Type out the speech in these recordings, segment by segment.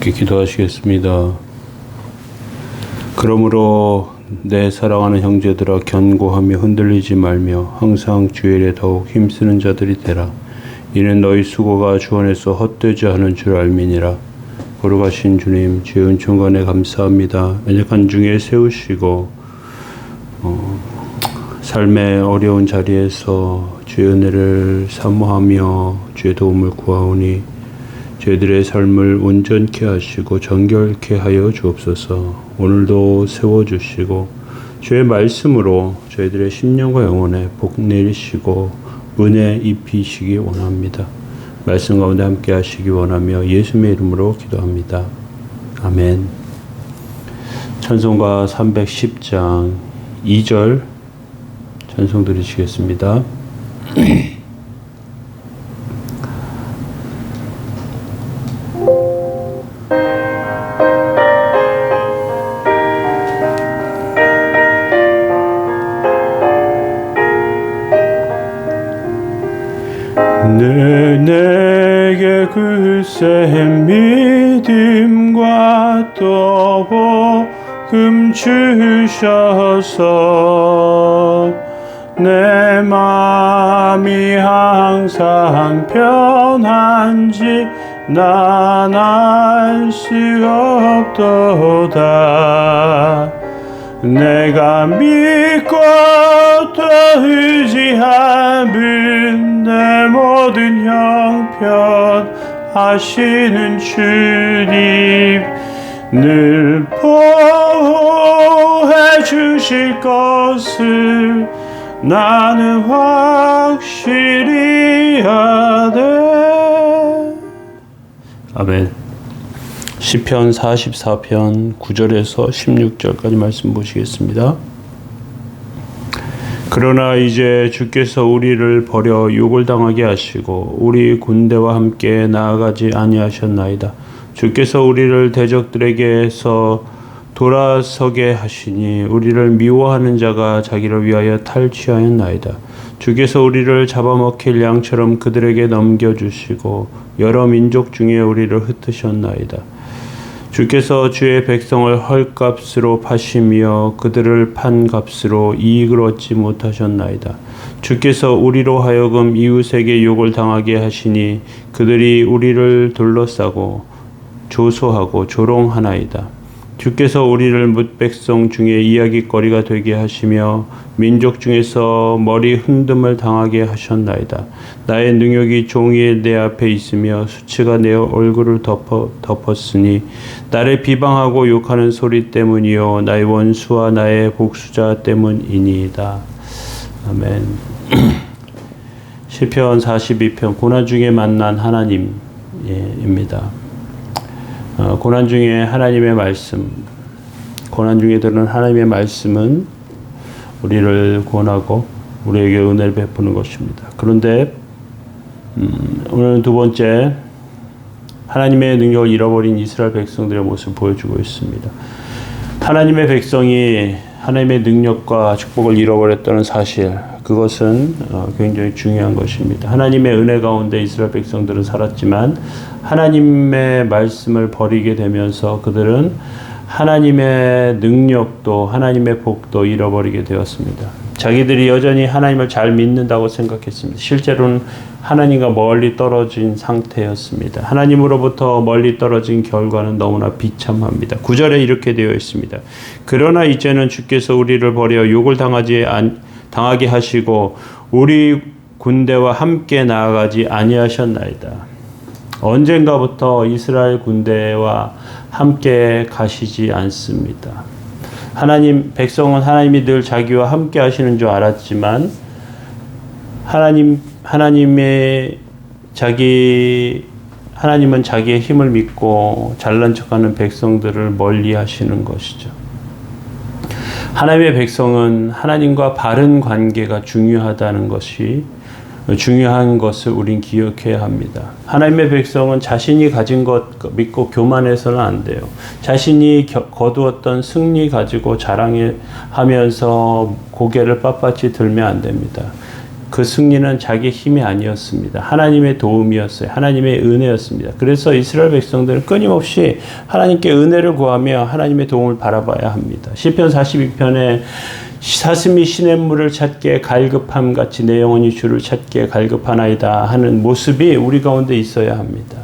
함께 기도하시겠습니다. 그러므로 내 사랑하는 형제들아 견고하며 흔들리지 말며 항상 주의 일에 더욱 힘쓰는 자들이 되라. 이는 너희 수고가 주 안에서 헛되지 않은 줄 알미니라. 거룩하신 주님, 주의 은총관에 감사합니다. 연약한 중에 세우시고 삶의 어려운 자리에서 주의 은혜를 사모하며 주의 도움을 구하오니 저희들의 삶을 온전케 하시고 정결케 하여 주옵소서. 오늘도 세워주시고 주의 말씀으로 저희들의 심령과 영혼에 복 내리시고 은혜 입히시기 원합니다. 말씀 가운데 함께 하시기 원하며 예수님의 이름으로 기도합니다. 아멘. 찬송가 310장 2절 찬송 드리시겠습니다. 늘 내게 글쎄 믿음과 또 복음 주셔서 내 마음이 항상 편한지 난 알 수 없도다. 내가 믿고 또 의지함은 내 모든 형편 하시는 주님 늘 보호해 주실 것을 나는 확실히 아네. 아멘. 시편 44편 9절에서 16절까지 말씀 보시겠습니다. 그러나 이제 주께서 우리를 버려 욕을 당하게 하시고 우리 군대와 함께 나아가지 아니하셨나이다. 주께서 우리를 대적들에게서 돌아서게 하시니 우리를 미워하는 자가 자기를 위하여 탈취하였나이다. 주께서 우리를 잡아먹힐 양처럼 그들에게 넘겨주시고 여러 민족 중에 우리를 흩으셨나이다. 주께서 주의 백성을 헐값으로 파시며 그들을 판 값으로 이익을 얻지 못하셨나이다. 주께서 우리로 하여금 이웃에게 욕을 당하게 하시니 그들이 우리를 둘러싸고 조소하고 조롱하나이다. 주께서 우리를 뭇백성 중에 이야깃거리가 되게 하시며 민족 중에서 머리 흔듦을 당하게 하셨나이다. 나의 능욕이 종이에 내 앞에 있으며 수치가 내 얼굴을 덮었으니 나를 비방하고 욕하는 소리 때문이요 나의 원수와 나의 복수자 때문이니이다. 아멘. 시편 42편 고난 중에 만난 하나님입니다. 고난 중에 하나님의 말씀, 고난 중에 들은 하나님의 말씀은 우리를 구원하고 우리에게 은혜를 베푸는 것입니다. 그런데 오늘은 두 번째, 하나님의 능력을 잃어버린 이스라엘 백성들의 모습을 보여주고 있습니다. 하나님의 백성이 하나님의 능력과 축복을 잃어버렸다는 사실, 그것은 굉장히 중요한 것입니다. 하나님의 은혜 가운데 이스라엘 백성들은 살았지만 하나님의 말씀을 버리게 되면서 그들은 하나님의 능력도 하나님의 복도 잃어버리게 되었습니다. 자기들이 여전히 하나님을 잘 믿는다고 생각했습니다. 실제로는 하나님과 멀리 떨어진 상태였습니다. 하나님으로부터 멀리 떨어진 결과는 너무나 비참합니다. 9절에 이렇게 되어 있습니다. 그러나 이제는 주께서 우리를 버려 욕을 당하게 하시고 우리 군대와 함께 나아가지 아니하셨나이다. 언젠가부터 이스라엘 군대와 함께 가시지 않습니다. 백성은 하나님이 늘 자기와 함께 하시는 줄 알았지만 하나님은 자기의 힘을 믿고 잘난 척하는 백성들을 멀리 하시는 것이죠. 하나님의 백성은 하나님과 바른 관계가 중요한 것을 우린 기억해야 합니다. 하나님의 백성은 자신이 가진 것 믿고 교만해서는 안 돼요. 자신이 거두었던 승리 가지고 자랑하면서 고개를 빳빳이 들면 안 됩니다. 그 승리는 자기의 힘이 아니었습니다. 하나님의 도움이었어요. 하나님의 은혜였습니다. 그래서 이스라엘 백성들은 끊임없이 하나님께 은혜를 구하며 하나님의 도움을 바라봐야 합니다. 시편 42편에 사슴이 시냇물을 찾기에 갈급함 같이 내 영혼이 주를 찾기에 갈급하나이다 하는 모습이 우리 가운데 있어야 합니다.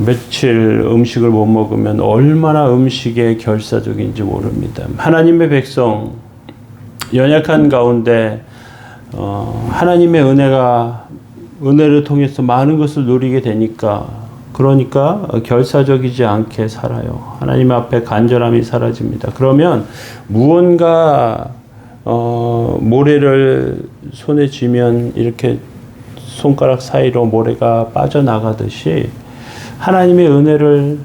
며칠 음식을 못 먹으면 얼마나 음식의 결사적인지 모릅니다. 하나님의 백성 연약한 가운데 하나님의 은혜를 통해서 많은 것을 누리게 되니까 그러니까 결사적이지 않게 살아요. 하나님 앞에 간절함이 사라집니다. 그러면 무언가 모래를 손에 쥐면 이렇게 손가락 사이로 모래가 빠져나가듯이 하나님의 은혜를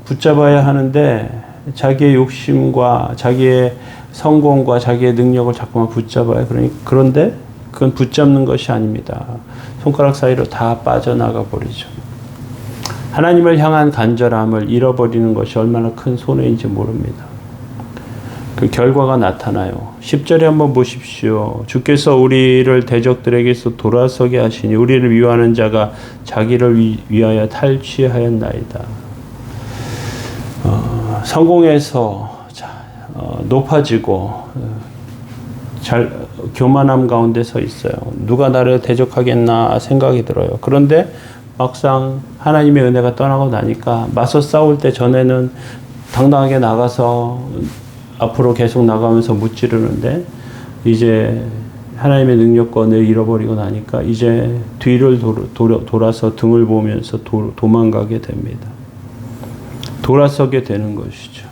붙잡아야 하는데 자기의 욕심과 자기의 성공과 자기의 능력을 자꾸만 붙잡아요. 그런데 그건 붙잡는 것이 아닙니다. 손가락 사이로 다 빠져나가 버리죠. 하나님을 향한 간절함을 잃어버리는 것이 얼마나 큰 손해인지 모릅니다. 그 결과가 나타나요. 10절에 한번 보십시오. 주께서 우리를 대적들에게서 돌아서게 하시니 우리를 위하는 자가 자기를 위하여 탈취하였나이다. 성공해서 높아지고 교만함 가운데 서 있어요. 누가 나를 대적하겠나 생각이 들어요. 그런데 막상 하나님의 은혜가 떠나고 나니까 맞서 싸울 때 전에는 당당하게 나가서 앞으로 계속 나가면서 무찌르는데 이제 하나님의 능력과 은혜를 잃어버리고 나니까 이제 뒤를 돌아서 등을 보면서 도망가게 됩니다. 돌아서게 되는 것이죠.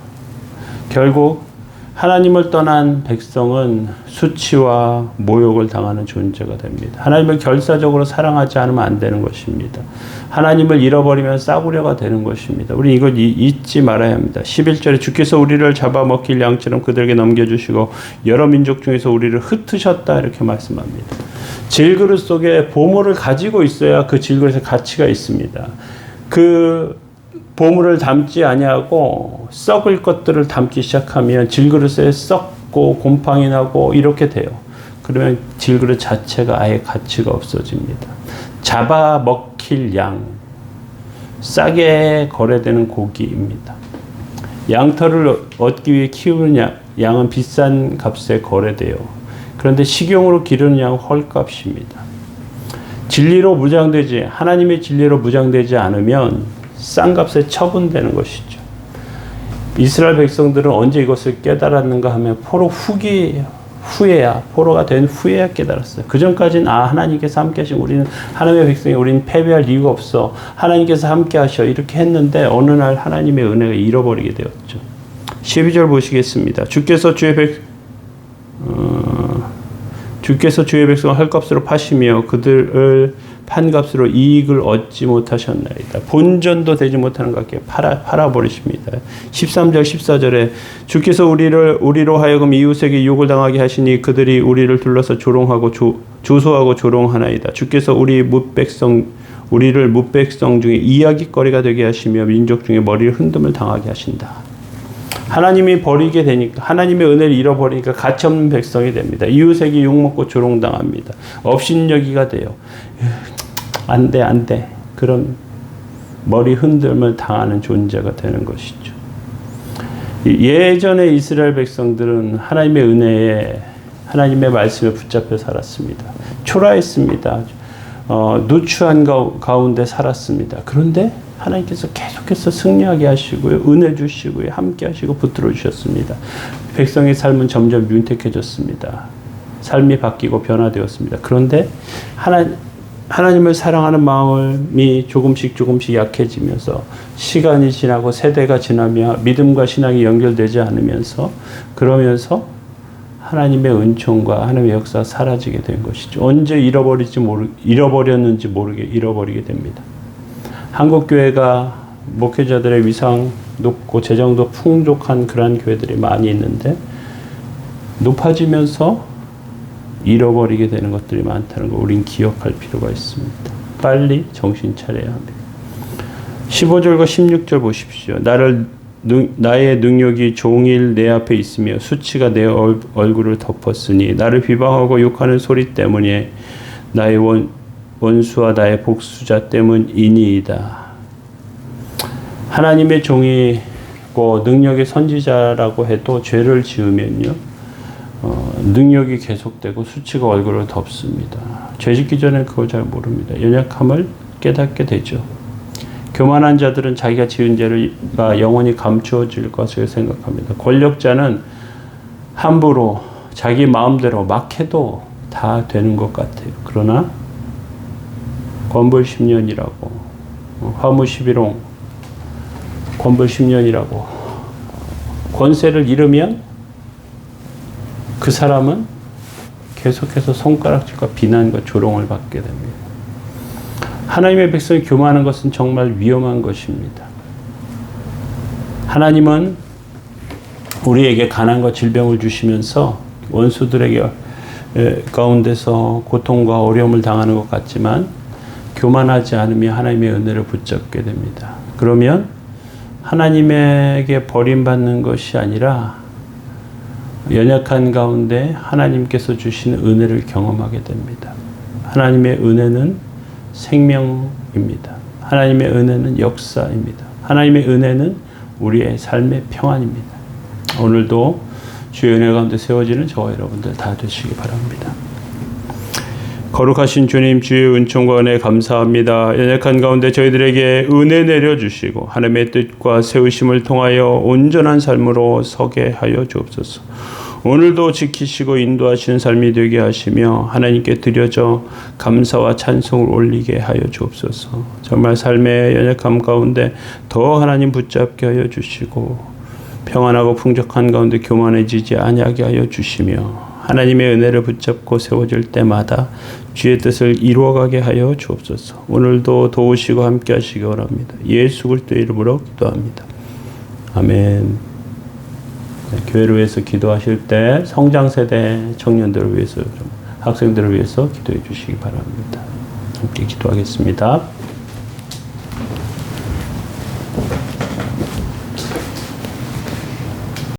결국 하나님을 떠난 백성은 수치와 모욕을 당하는 존재가 됩니다. 하나님을 결사적으로 사랑하지 않으면 안 되는 것입니다. 하나님을 잃어버리면 싸구려가 되는 것입니다. 우리 이걸 잊지 말아야 합니다. 11절에 주께서 우리를 잡아먹힐 양처럼 그들에게 넘겨주시고 여러 민족 중에서 우리를 흩으셨다 이렇게 말씀합니다. 질그릇 속에 보물을 가지고 있어야 그 질그릇에 가치가 있습니다. 그 보물을 담지 아니하고 썩을 것들을 담기 시작하면 질그릇에 썩고 곰팡이 나고 이렇게 돼요. 그러면 질그릇 자체가 아예 가치가 없어집니다. 잡아먹힐 양, 싸게 거래되는 고기입니다. 양털을 얻기 위해 키우는 양은 비싼 값에 거래돼요. 그런데 식용으로 기르는 양은 헐값입니다. 진리로 무장되지, 하나님의 진리로 무장되지 않으면 싼 값에 처분되는 것이죠. 이스라엘 백성들은 언제 이것을 깨달았는가 하면 포로가 된 후에야 깨달았어요. 그 전까지는 하나님께서 함께 하시고 우리는 하나님의 백성이 우리는 패배할 이유가 없어. 하나님께서 함께 하셔. 이렇게 했는데 어느 날 하나님의 은혜가 잃어버리게 되었죠. 12절 보시겠습니다. 주께서 주의 백성을 헐값으로 파시며 그들을 판값으로 이익을 얻지 못하셨나이다. 본전도 되지 못하는 것 같게 팔아버리십니다. 13절 14절에 주께서 우리로 하여금 이웃에게 유혹을 당하게 하시니 그들이 우리를 둘러서 조롱하고 조소하고 조롱하나이다. 주께서 우리를 뭇백성 중에 이야기거리가 되게 하시며 민족 중에 머리를 흔듦을 당하게 하신다. 하나님이 버리게 되니까 하나님의 은혜를 잃어버리니까 가치없는 백성이 됩니다. 이웃에게 욕먹고 조롱당합니다. 업신여기가 돼요. 안 돼. 그런 머리 흔들림을 당하는 존재가 되는 것이죠. 예전에 이스라엘 백성들은 하나님의 은혜에 하나님의 말씀에 붙잡혀 살았습니다. 초라했습니다. 누추한 가운데 살았습니다. 그런데 하나님께서 계속해서 승리하게 하시고요. 은혜 주시고요. 함께 하시고 붙들어 주셨습니다. 백성의 삶은 점점 윤택해졌습니다. 삶이 바뀌고 변화되었습니다. 그런데 하나님을 사랑하는 마음이 조금씩 약해지면서 시간이 지나고 세대가 지나며 믿음과 신앙이 연결되지 않으면서 그러면서 하나님의 은총과 하나님의 역사가 사라지게 된 것이죠. 언제 잃어버렸는지 모르게 잃어버리게 됩니다. 한국교회가 목회자들의 위상 높고 재정도 풍족한 그러한 교회들이 많이 있는데 높아지면서 잃어버리게 되는 것들이 많다는 거 우린 기억할 필요가 있습니다. 빨리 정신 차려야 합니다. 15절과 16절 보십시오. 나를 나의 능력이 종일 내 앞에 있으며 수치가 내 얼굴을 덮었으니 나를 비방하고 욕하는 소리 때문에 나의 원수와 나의 복수자 때문이니이다. 하나님의 종이고 능력의 선지자라고 해도 죄를 지으면요, 능력이 계속되고 수치가 얼굴을 덮습니다. 죄 짓기 전에 그걸 잘 모릅니다. 연약함을 깨닫게 되죠. 교만한 자들은 자기가 지은 죄가 영원히 감추어질 것을 생각합니다. 권력자는 함부로 자기 마음대로 막 해도 다 되는 것 같아요. 그러나 권벌 10년이라고, 화무 11홍, 권벌 10년이라고 권세를 잃으면 그 사람은 계속해서 손가락질과 비난과 조롱을 받게 됩니다. 하나님의 백성이 교만하는 것은 정말 위험한 것입니다. 하나님은 우리에게 가난과 질병을 주시면서 원수들에게 가운데서 고통과 어려움을 당하는 것 같지만 교만하지 않으며 하나님의 은혜를 붙잡게 됩니다. 그러면 하나님에게 버림받는 것이 아니라 연약한 가운데 하나님께서 주시는 은혜를 경험하게 됩니다. 하나님의 은혜는 생명입니다. 하나님의 은혜는 역사입니다. 하나님의 은혜는 우리의 삶의 평안입니다. 오늘도 주의 은혜 가운데 세워지는 저와 여러분들 다 되시기 바랍니다. 거룩하신 주님, 주의 은총과 은혜 감사합니다. 연약한 가운데 저희들에게 은혜 내려주시고 하나님의 뜻과 세우심을 통하여 온전한 삶으로 서게 하여 주옵소서. 오늘도 지키시고 인도하시는 삶이 되게 하시며 하나님께 드려져 감사와 찬송을 올리게 하여 주옵소서. 정말 삶의 연약함 가운데 더 하나님 붙잡게 하여 주시고 평안하고 풍족한 가운데 교만해지지 아니하게 하여 주시며 하나님의 은혜를 붙잡고 세워질 때마다 주의 뜻을 이루어가게 하여 주옵소서. 오늘도 도우시고 함께 하시기 원합니다. 예수 그리스도의 이름으로 기도합니다. 아멘. 교회를 위해서 기도하실 때 성장세대 청년들을 위해서, 학생들을 위해서 기도해 주시기 바랍니다. 함께 기도하겠습니다.